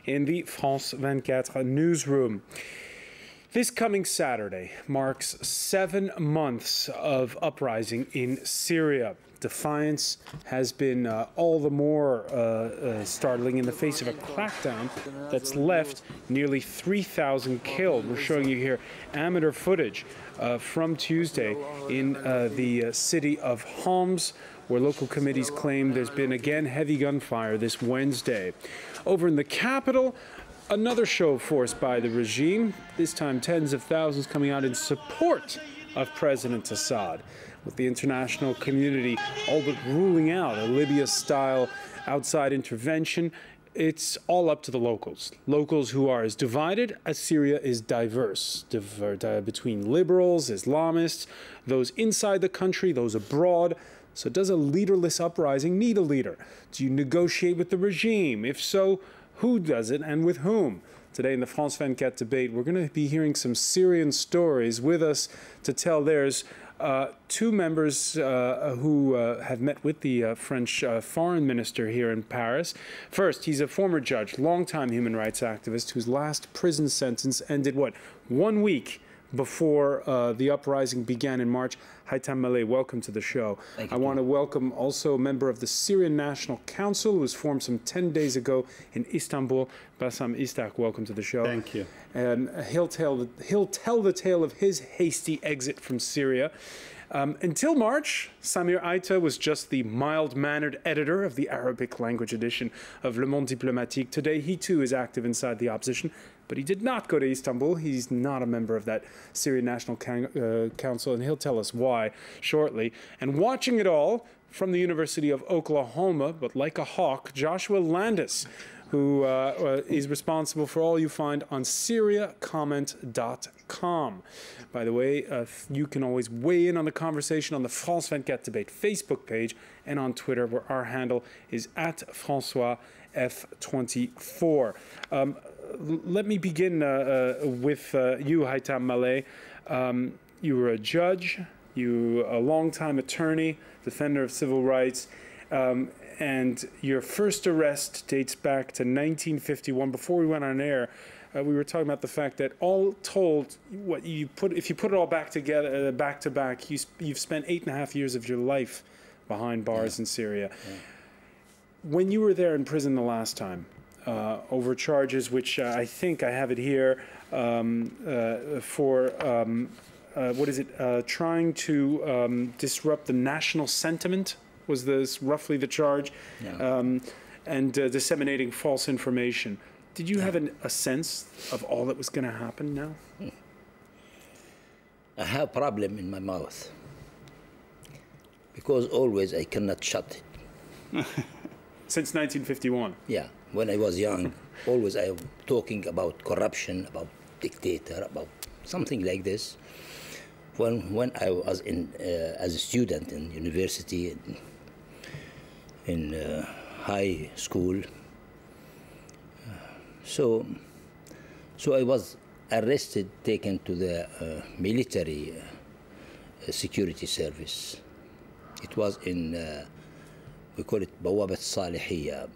in the France 24 newsroom. This coming Saturday marks 7 months of uprising in Syria. Defiance has been all the more startling in the face of a crackdown that's left nearly 3,000 killed. We're showing you here amateur footage from Tuesday in the city of Homs, where local committees claim there's been again heavy gunfire this Wednesday. Over in the capital, another show of force by the regime, this time tens of thousands coming out in support of President Assad, with the international community all but ruling out a Libya-style outside intervention. It's all up to the locals. Locals who are as divided as Syria is diverse, between liberals, Islamists, those inside the country, those abroad. So does a leaderless uprising need a leader? Do you negotiate with the regime? If so, who does it and with whom? Today in the France 24 debate, we're going to be hearing some Syrian stories. With us to tell theirs, two members who have met with the French foreign minister here in Paris. First, he's a former judge, longtime human rights activist, whose last prison sentence ended, 1 week before the uprising began in March. Haitham Maleh, welcome to the show. Thank you. I want to welcome also a member of the Syrian National Council, who was formed some 10 days ago in Istanbul. Bassam Istak, welcome to the show. Thank you. And he'll tell the tale of his hasty exit from Syria. Until March, Samir Aita was just the mild-mannered editor of the Arabic language edition of Le Monde Diplomatique. Today, he too is active inside the opposition, but he did not go to Istanbul. He's not a member of that Syrian National Council, and he'll tell us why shortly. And watching it all from the University of Oklahoma, but like a hawk, Joshua Landis, who is responsible for all you find on SyriaComment.com. By the way, you can always weigh in on the conversation on the France 24 Debate Facebook page and on Twitter, where our handle is @FrancoisF24. Let me begin with you, Haitham Maleh. You were a judge, you a longtime attorney, defender of civil rights, and your first arrest dates back to 1951. Before we went on air, we were talking about the fact that all told, if you put it all back together, back to back, you've spent 8.5 years of your life behind bars in Syria. Yeah. When you were there in prison the last time, over charges which I think I have it here for what is it? Trying to disrupt the national sentiment was this roughly the charge, and disseminating false information. Did you have a sense of all that was going to happen now? I have a problem in my mouth because always I cannot shut it. Since 1951? Yeah, when I was young, always I was talking about corruption, about dictator, about something like this. When I was as a student in university, in high school, so I was arrested, taken to the military security service. It was in, we call it Bawabat Salihiyya,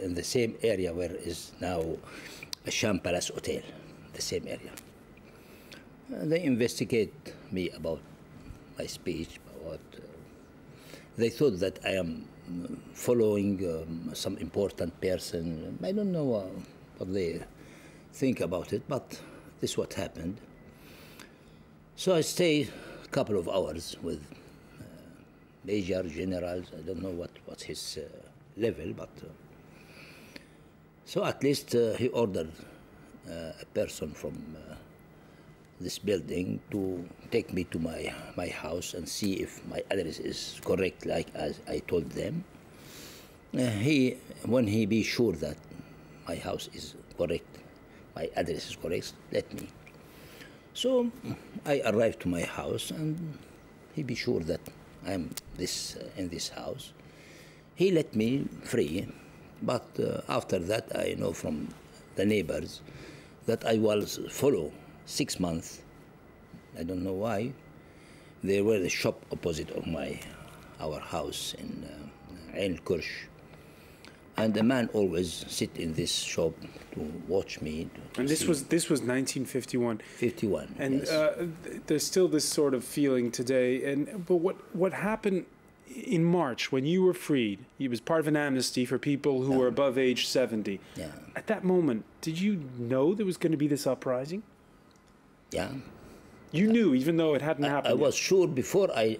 in the same area where is now a Sham Palace Hotel, the same area. They investigate me about my speech, about, they thought that I am following some important person. I don't know what they think about it, but this is what happened. So I stayed a couple of hours with major generals. I don't know what's his level, but so at least he ordered a person from this building to take me to my house and see if my address is correct, like as I told them. When he be sure that my house is correct, my address is correct, let me. So I arrived to my house, and he be sure that I am in this house. He let me free, but after that I know from the neighbors that I was followed 6 months. I don't know why. There were the shop opposite of our house in Ain Kursh. And a man always sit in this shop to watch me. And this was 1951. 51. And yes. There's still this sort of feeling today. But what happened in March when you were freed? It was part of an amnesty for people who were above age 70. Yeah. At that moment, did you know there was going to be this uprising? Yeah. You knew, even though it hadn't happened. I was sure before I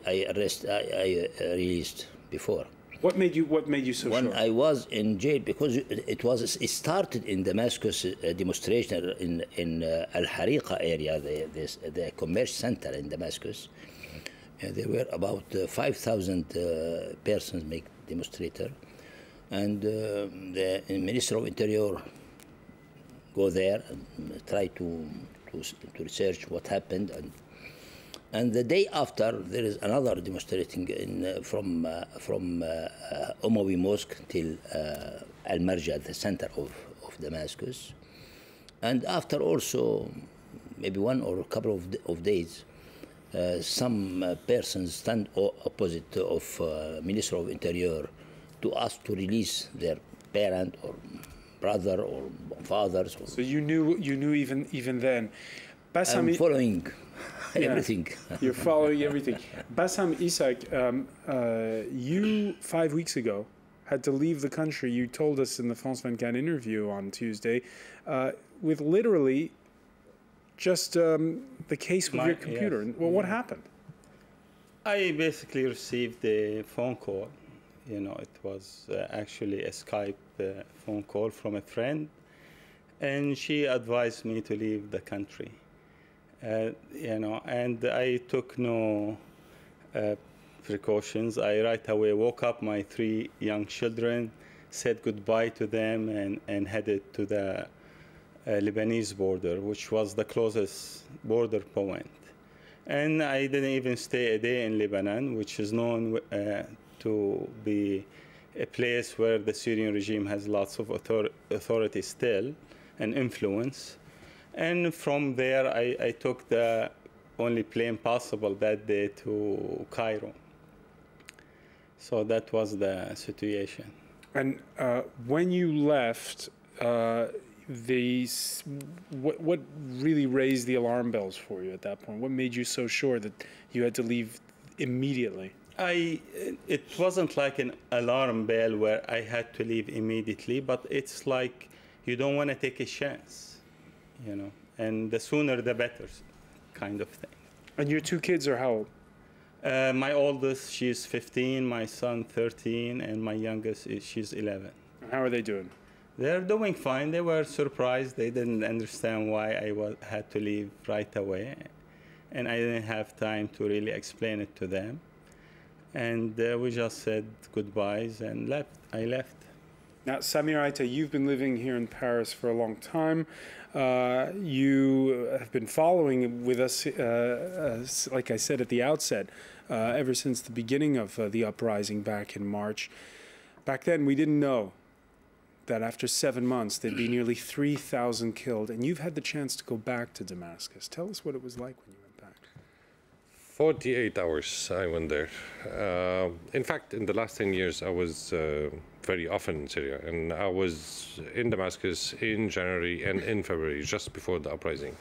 released before. What made you so when sure? I was in jail, because it started in Damascus demonstration in Al Hariqa area, the commerce center in Damascus. There were about 5,000 persons make demonstrator, and the Minister of Interior go there and try to research what happened, and the day after there is another demonstrating from Umawi Mosque till Al Marja, the center of Damascus, and after also maybe one or a couple of days. Some persons stand opposite of Minister of Interior to ask to release their parent or brother or fathers. So you knew even then. Bassam, I'm following everything. You're following everything. Bassam Isaak, you 5 weeks ago had to leave the country. You told us in the France 24 interview on Tuesday, with literally just the case with your computer. Yes. Well, what happened? I basically received a phone call. You know, it was actually a Skype phone call from a friend, and she advised me to leave the country. You know, and I took no precautions. I right away woke up my 3 young children, said goodbye to them, and headed to the Lebanese border, which was the closest border point. And I didn't even stay a day in Lebanon, which is known to be a place where the Syrian regime has lots of authority still and influence. And from there, I took the only plane possible that day to Cairo. So that was the situation. And when you left, what really raised the alarm bells for you at that point? What made you so sure that you had to leave immediately? It wasn't like an alarm bell where I had to leave immediately, but it's like you don't want to take a chance, you know, and the sooner the better kind of thing. And your 2 kids are how old? My oldest, she's 15, my son 13, and my youngest, she's 11. How are they doing? They're doing fine. They were surprised. They didn't understand why I had to leave right away. And I didn't have time to really explain it to them. And we just said goodbyes and left. I left. Now, Samir Aita, you've been living here in Paris for a long time. You have been following with us, like I said at the outset, ever since the beginning of the uprising back in March. Back then, we didn't know that after 7 months, there'd be nearly 3,000 killed. And you've had the chance to go back to Damascus. Tell us what it was like when you went back. 48 hours I went there. In fact, in the last 10 years, I was very often in Syria. And I was in Damascus in January and in February, just before the uprising.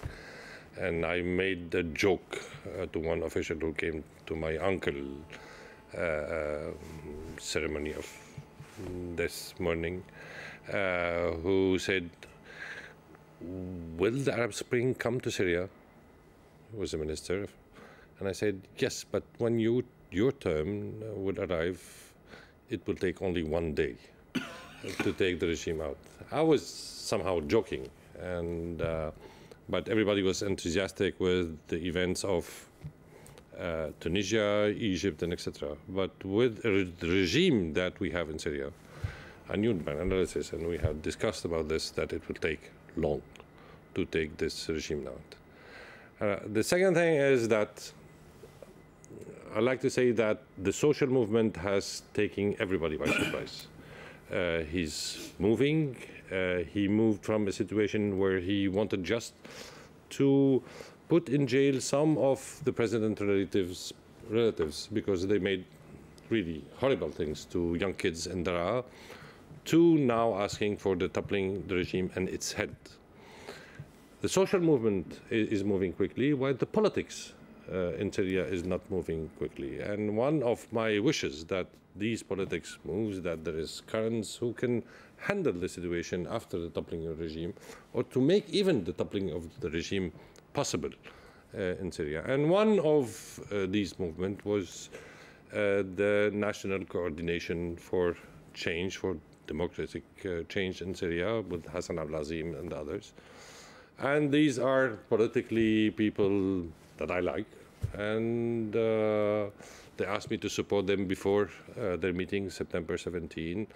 And I made a joke to one official who came to my uncle ceremony of this morning, who said, will the Arab Spring come to Syria? He was a minister. And I said, yes, but when your term will arrive, it will take only 1 day to take the regime out. I was somehow joking, and but everybody was enthusiastic with the events of Tunisia, Egypt, and etc. But with the regime that we have in Syria, I knew by analysis, and we have discussed about this, that it will take long to take this regime out. The second thing is that I like to say that the social movement has taken everybody by surprise. He's moving. He moved from a situation where he wanted just to put in jail some of the president's relatives because they made really horrible things to young kids in Daraa, to now asking for the toppling the regime and its head. The social movement is moving quickly, while the politics in Syria is not moving quickly. And one of my wishes that these politics moves, that there is currents who can handle the situation after the toppling of the regime, or to make even the toppling of the regime possible in Syria. And one of these movements was the National Coordination for Change, for democratic change in Syria, with Hassan al-Azim and others. And these are politically people that I like, and they asked me to support them before their meeting, September 17.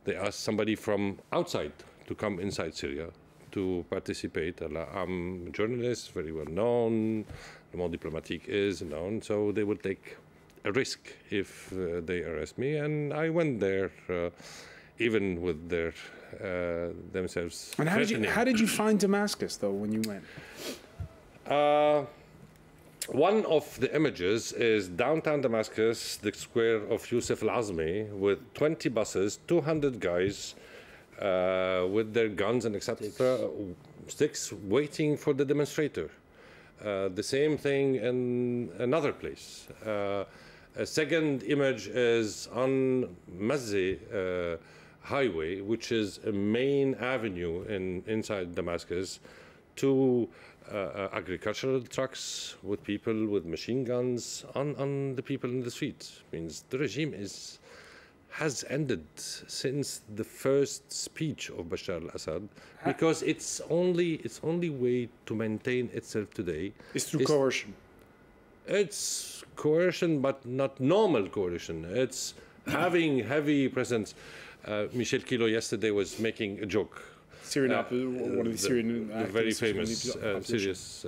They asked somebody from outside to come inside Syria to participate. I'm a journalist, very well known, Le Monde Diplomatique is known, so they will take a risk if they arrest me. And I went there, even with their themselves. And how did you find Damascus, though, when you went? One of the images is downtown Damascus, the square of Yusuf al-Azmi, with 20 buses, 200 guys with their guns and etc. Sticks waiting for the demonstrator. The same thing in another place. A second image is on Mazzi highway, which is a main avenue inside Damascus, two agricultural trucks with people with machine guns on the people in the streets. Means the regime has ended since the first speech of Bashar al-Assad, because its only way to maintain itself today is through coercion. It's coercion, but not normal coercion. It's having heavy presence. Michel Kilo yesterday was making a joke. Syrian one of the Syrian very famous serious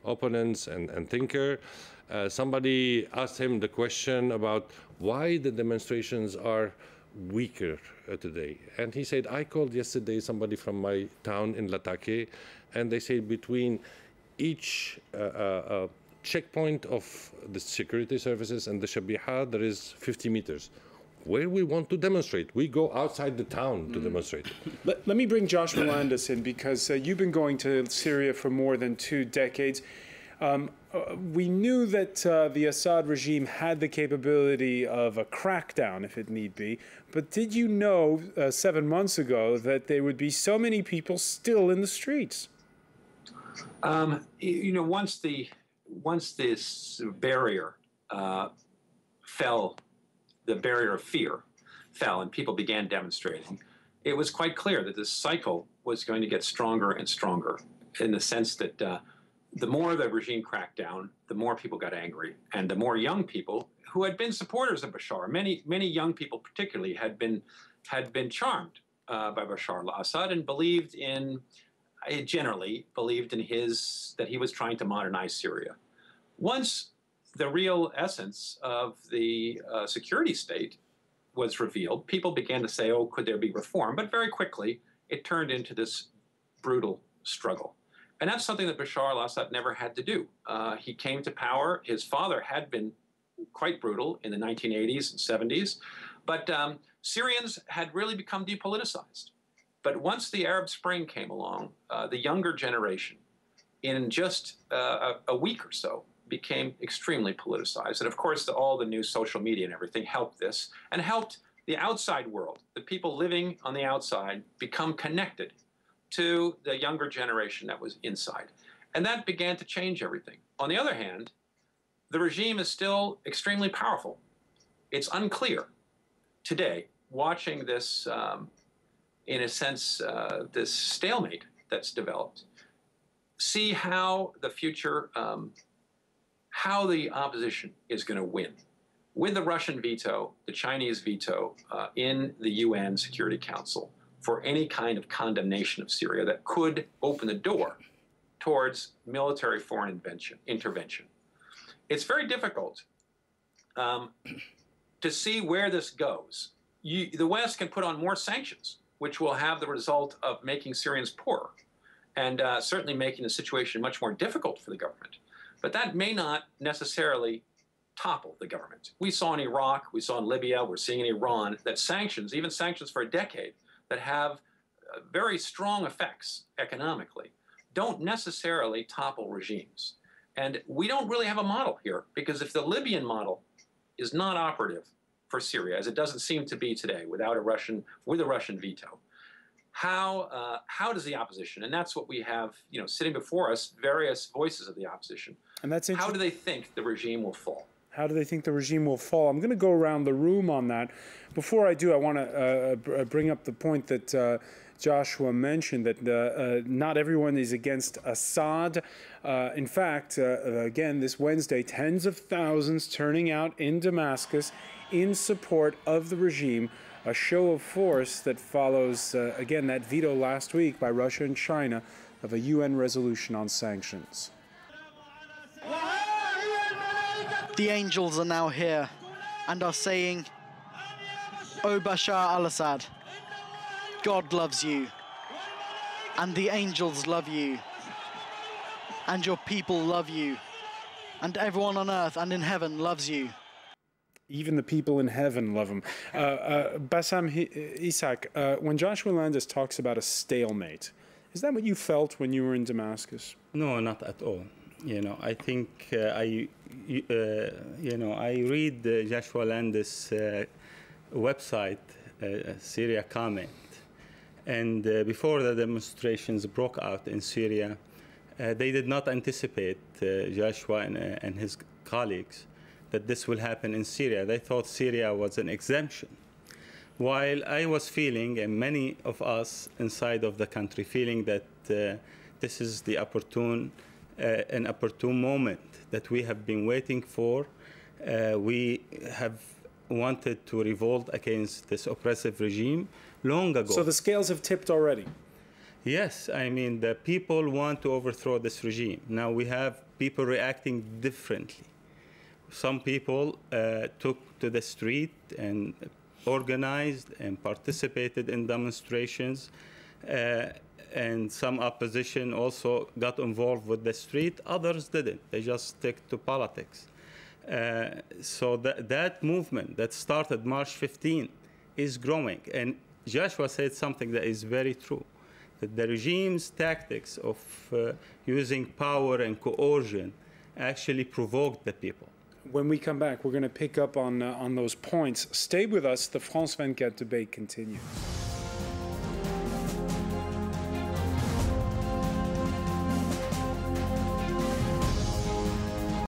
opponents and thinker. Somebody asked him the question about why the demonstrations are weaker today. And he said, I called yesterday somebody from my town in Latake, and they say between each checkpoint of the security services and the Shabiha, there is 50 meters. Where we want to demonstrate, we go outside the town to demonstrate. Let me bring Josh Melendez in, because you've been going to Syria for more than 2 decades. We knew that the Assad regime had the capability of a crackdown, if it need be. But did you know 7 months ago that there would be so many people still in the streets? You know, once this barrier fell, the barrier of fear fell and people began demonstrating, it was quite clear that this cycle was going to get stronger and stronger, in the sense that the more the regime cracked down, the more people got angry, and the more young people who had been supporters of Bashar, many young people particularly, had been charmed by Bashar al-Assad and generally believed in that he was trying to modernize Syria. Once the real essence of the security state was revealed, people began to say, oh, could there be reform? But very quickly, it turned into this brutal struggle. And that's something that Bashar al-Assad never had to do. He came to power. His father had been quite brutal in the 1980s and 70s. But Syrians had really become depoliticized. But once the Arab Spring came along, the younger generation, in just a week or so, became extremely politicized. And of course, all the new social media and everything helped this, and helped the outside world, the people living on the outside, become connected to the younger generation that was inside. And that began to change everything. On the other hand, the regime is still extremely powerful. It's unclear today, watching this, in a sense, this stalemate that's developed, see how the future, how the opposition is going to win. With the Russian veto, the Chinese veto in the UN Security Council for any kind of condemnation of Syria that could open the door towards military foreign intervention. It's very difficult to see where this goes. The West can put on more sanctions, which will have the result of making Syrians poorer and certainly making the situation much more difficult for the government. But that may not necessarily topple the government. We saw in Iraq, we saw in Libya, we're seeing in Iran that sanctions, even sanctions for a decade, that have very strong effects economically, don't necessarily topple regimes. And we don't really have a model here, because if the Libyan model is not operative for Syria, as it doesn't seem to be today, with a Russian veto, how does the opposition, and that's what we have, sitting before us, various voices of the opposition, and that's how do they think the regime will fall? How do they think the regime will fall? I'm going to go around the room on that. Before I do, I want to bring up the point that Joshua mentioned, that not everyone is against Assad. In fact, again, this Wednesday, tens of thousands turning out in Damascus in support of the regime, a show of force that follows, again, that veto last week by Russia and China of a UN resolution on sanctions. The angels are now here and are saying, "O Bashar al-Assad, God loves you, and the angels love you, and your people love you, and everyone on earth and in heaven loves you." Even the people in heaven love him. Bassam Isaac, when Joshua Landis talks about a stalemate, is that what you felt when you were in Damascus? No, not at all. I think I read Joshua Landis' website, Syria Comment, and before the demonstrations broke out in Syria, they did not anticipate, Joshua and his colleagues, that this will happen in Syria. They thought Syria was an exemption. While I was feeling, and many of us inside of the country feeling, that this is the an opportune moment that we have been waiting for. We have wanted to revolt against this oppressive regime long ago. So the scales have tipped already? Yes, I mean, the people want to overthrow this regime. Now we have people reacting differently. Some people took to the street and organized and participated in demonstrations. And some opposition also got involved with the street. Others didn't. They just stick to politics. So that movement that started March 15 is growing. And Joshua said something that is very true, that the regime's tactics of using power and coercion actually provoked the people. When we come back, we're going to pick up on those points. Stay with us. The France 24 debate continues.